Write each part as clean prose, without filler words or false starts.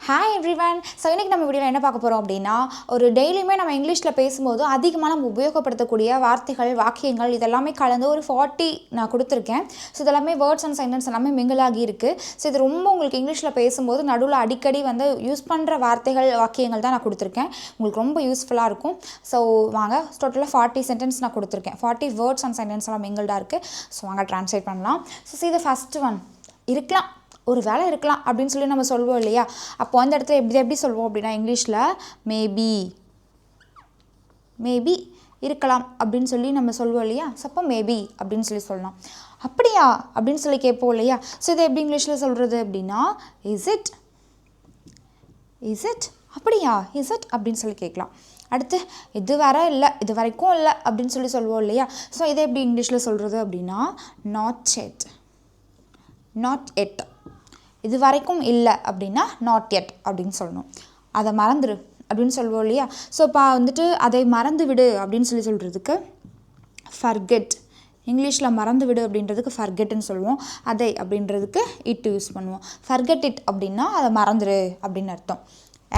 Hi everyone. So இன்றைக்கி நம்ம வீடியோவில் என்ன பார்க்க போகிறோம் அப்படின்னா, ஒரு டெய்லியுமே நம்ம இங்கிலீஷில் பேசும்போது அதிகமாக நம்ம உபயோகப்படுத்தக்கூடிய வார்த்தைகள், வாக்கியங்கள் இதெல்லாமே கலந்து ஒரு 40 நான் கொடுத்துருக்கேன். ஸோ இதெல்லாமே வேர்ட்ஸ் அண்ட் சென்டென்ஸ் எல்லாமே மிங்கிளாகி இருக்குது. ஸோ இது ரொம்ப உங்களுக்கு இங்கிலீஷில் பேசும்போது நடுவில் அடிக்கடி யூஸ் பண்ணுற வார்த்தைகள், வாக்கியங்கள் தான் நான் கொடுத்துருக்கேன். உங்களுக்கு ரொம்ப யூஸ்ஃபுல்லாக இருக்கும். ஸோ வாங்க, டோட்டலாக 40 சென்டென்ஸ் நான் கொடுத்துருக்கேன். 40 வேர்ட்ஸ் அண்ட் சென்டென்ஸ் எல்லாம் மிங்கிள்டாக இருக்குது. ஸோ வாங்க ட்ரான்ஸ்லேட் பண்ணலாம். ஸோ இது ஃபஸ்ட் ஒன், இருக்கலாம், ஒரு வேலை இருக்கலாம் அப்படின்னு சொல்லி நம்ம சொல்லுவோம் இல்லையா? அப்போ அந்த இடத்துல எப்படி சொல்லுவோம் அப்படின்னா, இங்கிலீஷில் மேபி இருக்கலாம் அப்படின்னு சொல்லி நம்ம சொல்லுவோம் இல்லையா? ஸோ அப்போ மேபி அப்படின்னு சொல்லி சொல்லலாம். அப்படியா அப்படின்னு சொல்லி கேட்போம் இல்லையா? ஸோ இதை எப்படி இங்கிலீஷில் சொல்கிறது அப்படின்னா, இஸ் இட் அப்படியா, இஸ் இட் அப்படின்னு சொல்லி கேட்கலாம். அடுத்து இது வரை இல்லை, இது வரைக்கும் இல்லை அப்படின்னு சொல்லி சொல்லுவோம் இல்லையா? ஸோ இதை எப்படி இங்கிலீஷில் சொல்கிறது அப்படின்னா, நாட் எட். இது வரைக்கும் இல்லை அப்படின்னா நாட் எட் அப்படின்னு சொல்லணும். அதை மறந்துடு அப்படின்னு சொல்லுவோம் இல்லையா? ஸோ இப்போ அதை மறந்து விடு அப்படின்னு சொல்லி சொல்கிறதுக்கு ஃபர்கெட். இங்கிலீஷில் மறந்து விடு அப்படின்றதுக்கு ஃபர்கெட்டுன்னு சொல்லுவோம். அதை அப்படின்றதுக்கு இட் யூஸ் பண்ணுவோம். ஃபர்கெட் இட் அப்படின்னா அதை மறந்துடு அப்படின்னு அர்த்தம்.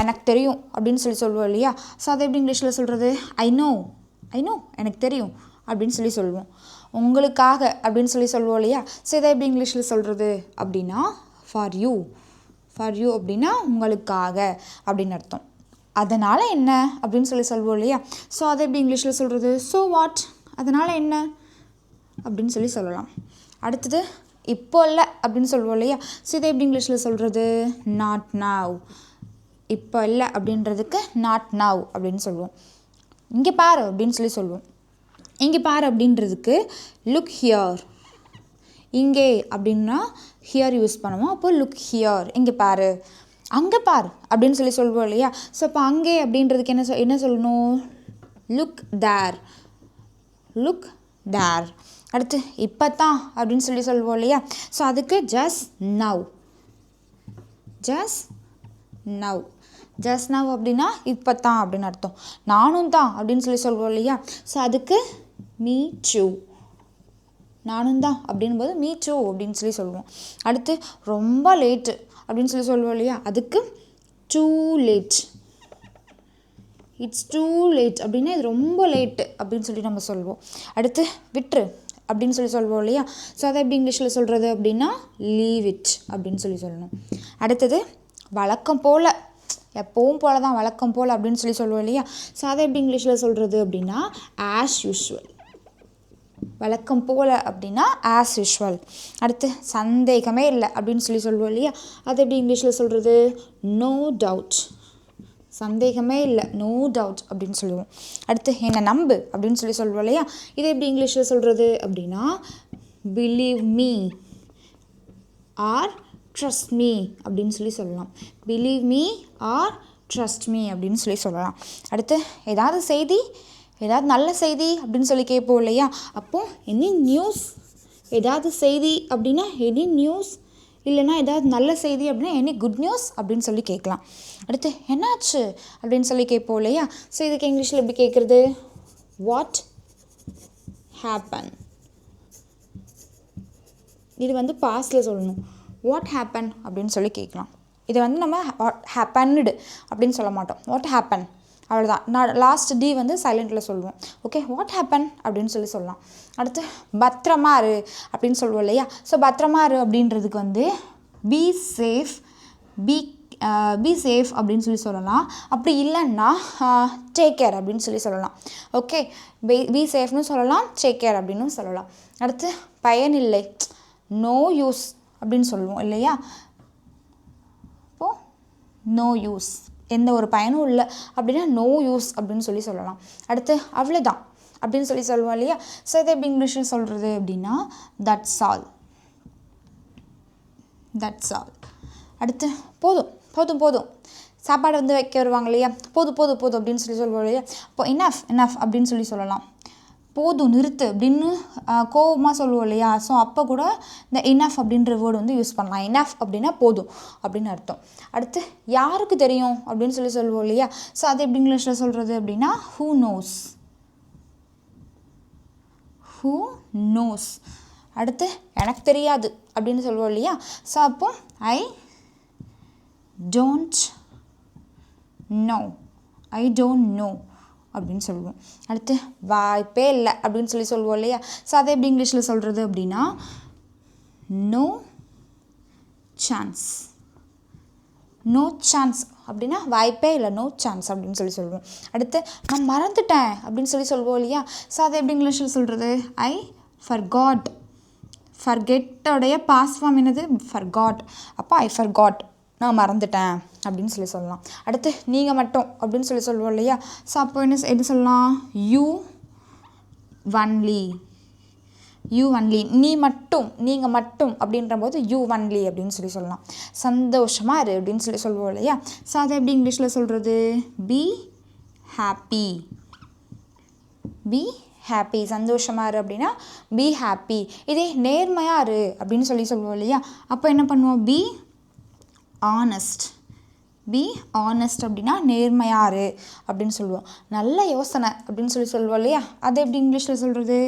எனக்கு தெரியும் அப்படின்னு சொல்லி சொல்லுவோம் இல்லையா? ஸோ அதை எப்படி இங்கிலீஷில் சொல்கிறது? ஐ நோ எனக்கு தெரியும் அப்படின்னு சொல்லி சொல்லுவோம். உங்களுக்காக அப்படின்னு சொல்லி சொல்லுவோம் இல்லையா? ஸோ இதை எப்படி இங்கிலீஷில் சொல்கிறது அப்படின்னா, ஃபார் யூ அப்படின்னா உங்களுக்காக அப்படின்னு அர்த்தம். அதனால் என்ன அப்படின்னு சொல்லி சொல்லுவோம் இல்லையா? ஸோ அதை எப்படி இங்கிலீஷில் சொல்கிறது? ஸோ வாட், அதனால் என்ன அப்படின்னு சொல்லி சொல்லலாம். அடுத்தது இப்போ இல்லை அப்படின்னு சொல்லுவோம் இல்லையா? ஸோ இதை எப்படி இங்கிலீஷில் சொல்கிறது? Not now. இப்போ இல்லை அப்படின்றதுக்கு நாட் நவ் அப்படின்னு சொல்லுவோம். இங்கே பாரு அப்படின்னு சொல்லி சொல்லுவோம். இங்கே பாரு அப்படின்றதுக்கு லுக் ஹியர். இங்கே அப்படின்னா ஹியர் யூஸ் பண்ணுவோம். அப்போ லுக் ஹியர், இங்கே பாரு. அங்கே பார் அப்படின்னு சொல்லி சொல்லுவோம் இல்லையா? ஸோ இப்போ அங்கே அப்படின்றதுக்கு என்ன சொல்லணும்? Look there. அடுத்து இப்போ தான் அப்படின்னு சொல்லி சொல்லுவோம் இல்லையா? ஸோ அதுக்கு ஜஸ்ட் நவ் அப்படின்னா இப்போ தான் அப்படின்னு அர்த்தம். நானும் தான் அப்படின்னு சொல்லி சொல்லுவோம் இல்லையா? ஸோ அதுக்கு மீ டூ. நானும் தான் அப்படின்போது மீ டூ அப்படின்னு சொல்லி சொல்லுவோம். அடுத்து ரொம்ப லேட்டு அப்படின்னு சொல்லி சொல்லுவோம் இல்லையா? அதுக்கு too late. It's too late அப்படின்னா இது ரொம்ப லேட்டு அப்படின்னு சொல்லி நம்ம சொல்லுவோம். அடுத்து விட்டுரு அப்படின்னு சொல்லி சொல்லுவோம் இல்லையா? ஸோ அதை எப்படி இங்கிலீஷில் சொல்கிறது அப்படின்னா, லீவ் இட் அப்படின்னு சொல்லி சொல்லணும். அடுத்தது வழக்கம் போல், எப்பவும் போல தான், வழக்கம் போல் அப்படின்னு சொல்லி சொல்லுவோம் இல்லையா? ஸோ அதை எப்படி இங்கிலீஷில் சொல்கிறது அப்படின்னா, ஆஸ் யூஷுவல். வழக்கம் போல் அப்படின்னா ஆஸ் யூஷுவல். அடுத்து சந்தேகமே இல்லை அப்படின்னு சொல்லி சொல்லுவோம் இல்லையா? அது எப்படி இங்கிலீஷில் சொல்கிறது? No doubt. சந்தேகமே இல்லை, நோ டவுட் அப்படின்னு சொல்லுவோம். அடுத்து என்னை நம்பு அப்படின்னு சொல்லி சொல்லுவோம் இல்லையா? இதை எப்படி இங்கிலீஷில் சொல்கிறது அப்படின்னா, believe me or trust me அப்படின்னு சொல்லி சொல்லலாம். Believe me or trust me அப்படின்னு சொல்லி சொல்லலாம். அடுத்து ஏதாவது நல்ல செய்தி அப்படின்னு சொல்லி கேட்போம் இல்லையா? அப்போது எனி நியூஸ், ஏதாவது செய்தி அப்படின்னா எனி நியூஸ், இல்லைன்னா ஏதாவது நல்ல செய்தி அப்படின்னா எனி குட் நியூஸ் அப்படின்னு சொல்லி கேட்கலாம். அடுத்து என்னாச்சு அப்படின்னு சொல்லி கேட்போம் இல்லையா? ஸோ இதுக்கு இங்கிலீஷில் எப்படி கேட்குறது? What happen. இது பாஸ்டில் சொல்லணும். வாட் ஹேப்பன் அப்படின்னு சொல்லி கேட்கலாம். இதை நம்ம வாட் ஹேப்பன்டு அப்படின்னு சொல்ல மாட்டோம். வாட் ஹேப்பன் அவ்வளோதான். நான் லாஸ்ட் டி சைலண்டில் சொல்லுவோம். ஓகே, வாட் ஹேப்பன் அப்படின்னு சொல்லி சொல்லலாம். அடுத்து பத்திரமா இரு அப்படின்னு சொல்லுவோம் இல்லையா? ஸோ பத்திரமா இரு அப்படின்றதுக்கு பி சேஃப் அப்படின்னு சொல்லி சொல்லலாம். அப்படி இல்லைன்னா டேக் கேர் அப்படின்னு சொல்லி சொல்லலாம். ஓகே, பி சேஃப்னு சொல்லலாம், டேக் கேர் அப்படின்னு சொல்லலாம். அடுத்து பயனில்லை, நோ யூஸ் அப்படின்னு சொல்லுவோம் இல்லையா? இப்போது நோ யூஸ், எந்த ஒரு பயனும் இல்லை அப்படின்னா நோ யூஸ் அப்படின்னு சொல்லி சொல்லலாம். அடுத்து அவ்வளோதான் அப்படின்னு சொல்லி சொல்லுவோம் இல்லையா? ஸோ இதை எப்படி இங்கிலீஷில் சொல்கிறது அப்படின்னா, தட்ஸ் ஆல். அடுத்து போதும் சாப்பாடு வைக்க வருவாங்க இல்லையா? போதும் அப்படின்னு சொல்லி சொல்லுவோம் இல்லையா? இப்போ இனஃப் அப்படின்னு சொல்லி சொல்லலாம். போதும், நிறுத்து அப்படின்னு கோவமாக சொல்லுவோம் இல்லையா? ஸோ அப்போ கூட இந்த இனஃப் அப்படின்ற வேர்டு யூஸ் பண்ணலாம். இனஃப் அப்படின்னா போதும் அப்படின்னு அர்த்தம். அடுத்து யாருக்கு தெரியும் அப்படின்னு சொல்லி சொல்லுவோம் இல்லையா? ஸோ அது எப்படி இங்கிலீஷில் சொல்கிறது அப்படின்னா, ஹூ நோஸ். அடுத்து எனக்கு தெரியாது அப்படின்னு சொல்லுவோம் இல்லையா? ஸோ அப்போ I don't know, I don't know அப்படின்னு சொல்லுவோம். அடுத்து வாய்ப்பே இல்லை அப்படின்னு சொல்லுவோம் இல்லையா? ஸோ அதை எப்படி இங்கிலீஷில் சொல்கிறது அப்படின்னா நோ சான்ஸ். நோ சான்ஸ் அப்படின்னா வாய்ப்பே இல்லை, நோ சான்ஸ் அப்படின்னு சொல்லுவோம். அடுத்து நான் மறந்துட்டேன் அப்படின்னு சொல்லுவோம் இல்லையா? ஸோ அதை எப்படி இங்கிலீஷில் சொல்கிறது? I forgot. ஃபர்கெட்டோடைய பாஸ்ட் ஃபார்ம் என்னது? ஃபர்காட். அப்போ ஐ ஃபர்காட், நான் மறந்துட்டேன் அப்படின்னு சொல்லலாம். அடுத்து நீங்கள் மட்டும் அப்படின்னு சொல்லுவோம் இல்லையா? ஸோ அப்போ என்ன சொல்லலாம்? You only. யூ ஒன்லி, நீ மட்டும், நீங்கள் மட்டும் அப்படின்ற போது யூ ஒன்லி அப்படின்னு சொல்லலாம். சந்தோஷமாக இரு அப்படின்னு சொல்லுவோம் இல்லையா? ஸோ அதை எப்படி இங்கிலீஷில் சொல்கிறது? Be happy. பி ஹாப்பி, சந்தோஷமாக இரு அப்படின்னா பி ஹாப்பி. இதே நேர்மையாக இரு அப்படின்னு சொல்லுவோம் இல்லையா? அப்போ என்ன பண்ணுவோம்? Be honest. பி ஆனஸ்ட் அப்படின்னா நேர்மையாக இரு அப்படின்னு சொல்லுவோம். நல்ல யோசனை அப்படின்னு சொல்லுவோம் இல்லையா? அதை எப்படி இங்கிலீஷில் சொல்கிறது?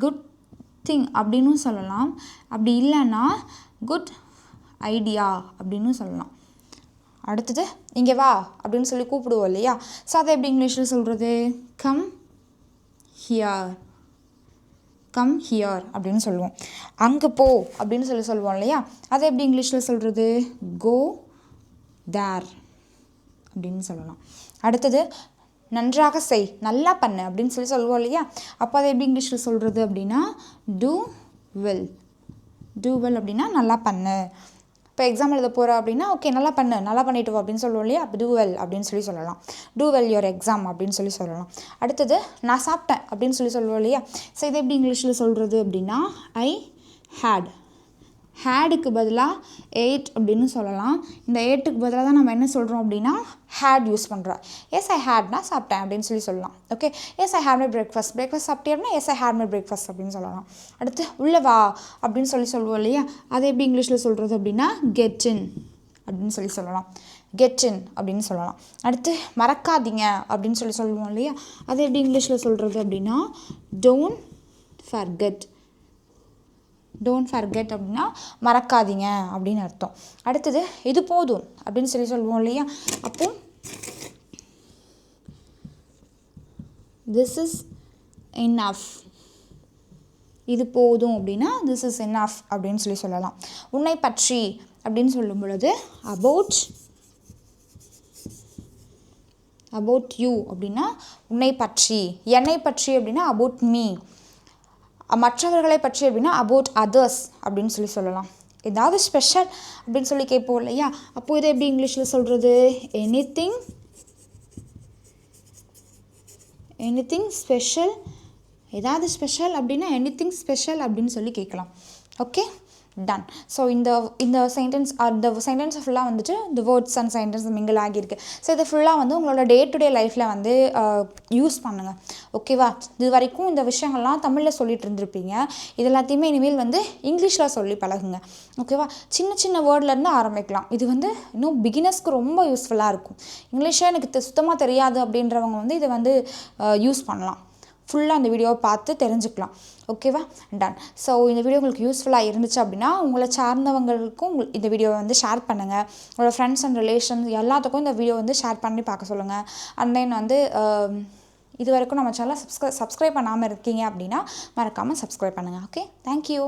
குட் திங் அப்படின்னு சொல்லலாம். அப்படி இல்லைன்னா குட் ஐடியா அப்படின்னு சொல்லலாம். அடுத்தது இங்கே வா அப்படின்னு சொல்லி கூப்பிடுவோம் இல்லையா? ஸோ அதை எப்படி இங்கிலீஷில் சொல்கிறது? Come here. கம் ஹியர் அப்படின்னு சொல்லுவோம். அங்கே போ அப்படின்னு சொல்லுவோம் இல்லையா? அதை எப்படி இங்கிலீஷில் சொல்கிறது? கோ தேர் அப்படின்னு சொல்லலாம். அடுத்தது நன்றாக செய், நல்லா பண்ணு அப்படின்னு சொல்லுவோம் இல்லையா? அப்போ அதை எப்படி இங்கிலீஷில் சொல்கிறது அப்படின்னா டூ வெல். டூ வெல் அப்படின்னா நல்லா பண்ணு. இப்போ எக்ஸாம் எழுத போகிற அப்படின்னா ஓகே நல்லா பண்ணு, நல்லா பண்ணிட்டு வா அப்படின்னு சொல்லுவோம் இல்லையா? அப்போ டூ வெல் அப்படின்னு சொல்லலாம். டூ வெல் யுவர் எக்ஸாம் அப்படின்னு சொல்லலாம். அடுத்தது நான் சாப்பிட்டேன் அப்படின்னு சொல்லுவோம் இல்லையா? ஸோ இதை எப்படி இங்கிலீஷில் சொல்கிறது அப்படின்னா ஐ ஹேட். ஹேடுக்கு பதிலாக எயிட் அப்படின்னு சொல்லலாம். இந்த எயிட்டுக்கு பதிலாக தான் நம்ம என்ன சொல்கிறோம் அப்படின்னா ஹேட் யூஸ் பண்ணுறோம். எஸ் ஐ ஹேட்னா சாப்பிட்டேன் அப்படின்னு சொல்லலாம். Okay, yes I had my breakfast. Breakfast சாப்பிட்டே அப்படின்னா yes I had my breakfast அப்படின்னு சொல்லலாம். அடுத்து உள்ளே வா அப்படின்னு சொல்லுவோம் இல்லையா? அதை எப்படி இங்கிலீஷில் சொல்கிறது அப்படின்னா கெட் இன் அப்படின்னு சொல்லலாம். கெட் இன் அப்படின்னு சொல்லலாம். அடுத்து மறக்காதீங்க அப்படின்னு சொல்லுவோம் இல்லையா? அதை எப்படி இங்கிலீஷில் சொல்கிறது அப்படின்னா டோன்ட் ஃபர்கெட். டோன்ட் ஃபர்கெட் அப்படின்னா மறக்காதீங்க அப்படின்னு அர்த்தம். அடுத்தது இது போதும் அப்படின்னு சொல்லுவோம் இல்லையா? அப்போ திஸ் இஸ் இனஃப். இது போதும் அப்படின்னா திஸ் இஸ் இனஃப் அப்படின்னு சொல்லலாம். உன்னை பற்றி அப்படின்னு சொல்லும் பொழுது அபவுட் யூ அப்படின்னா உன்னை பற்றி. என்னை பற்றி அப்படின்னா அபவுட் மீ. மற்றவர்களை பற்றி அப்படின்னா அபவுட் அதர்ஸ் அப்படின்னு சொல்லலாம். ஏதாவது ஸ்பெஷல் அப்படின்னு சொல்லி கேட்போம் இல்லையா? அப்போது இதை எப்படி இங்கிலீஷில் சொல்கிறது? Anything special. ஏதாவது ஸ்பெஷல் அப்படின்னா எனிதிங் ஸ்பெஷல் அப்படின்னு சொல்லி கேட்கலாம். Okay, done. ஸோ இந்த சென்டென்ஸ் அந்த சென்டென்ஸ் ஃபுல்லாக வந்துட்டு இந்த வேர்ட்ஸ் அண்ட் சென்டென்ஸ் மிங்கிள் ஆகியிருக்கு. ஸோ இதை ஃபுல்லாக வந்து உங்களோட டே டு டே லைஃப்பில் வந்து யூஸ் பண்ணுங்கள். ஓகேவா? இது வரைக்கும் இந்த விஷயங்கள்லாம் தமிழில் சொல்லிட்டு இருந்திருப்பீங்க. இது எல்லாத்தையுமே இனிமேல் வந்து இங்கிலீஷில் சொல்லி பழகுங்க. ஓகேவா? சின்ன சின்ன வேர்ட்லேருந்து ஆரம்பிக்கலாம். இது வந்து இன்னும் பிகினர்ஸ்க்கு ரொம்ப யூஸ்ஃபுல்லாக இருக்கும். இங்கிலீஷே எனக்கு சுத்தமாக தெரியாது அப்படின்றவங்க வந்து இதை வந்து யூஸ் பண்ணலாம். ஃபுல்லாக அந்த வீடியோவை பார்த்து தெரிஞ்சுக்கலாம். ஓகேவா? டன். ஸோ இந்த வீடியோ உங்களுக்கு யூஸ்ஃபுல்லாக இருந்துச்சு அப்படின்னா உங்களை சார்ந்தவங்களுக்கும் இந்த வீடியோவை வந்து ஷேர் பண்ணுங்கள். உங்களோட ஃப்ரெண்ட்ஸ் அண்ட் ரிலேஷன்ஸ் எல்லாத்துக்கும் இந்த வீடியோ வந்து ஷேர் பண்ணி பார்க்க சொல்லுங்கள். அண்ட் தென் வந்து இது வரைக்கும் நம்ம சேனலை சப்ஸ்கிரைப் பண்ணாமல் இருக்கீங்க அப்படின்னா மறக்காமல் சப்ஸ்கிரைப் பண்ணுங்கள். Okay, thank you.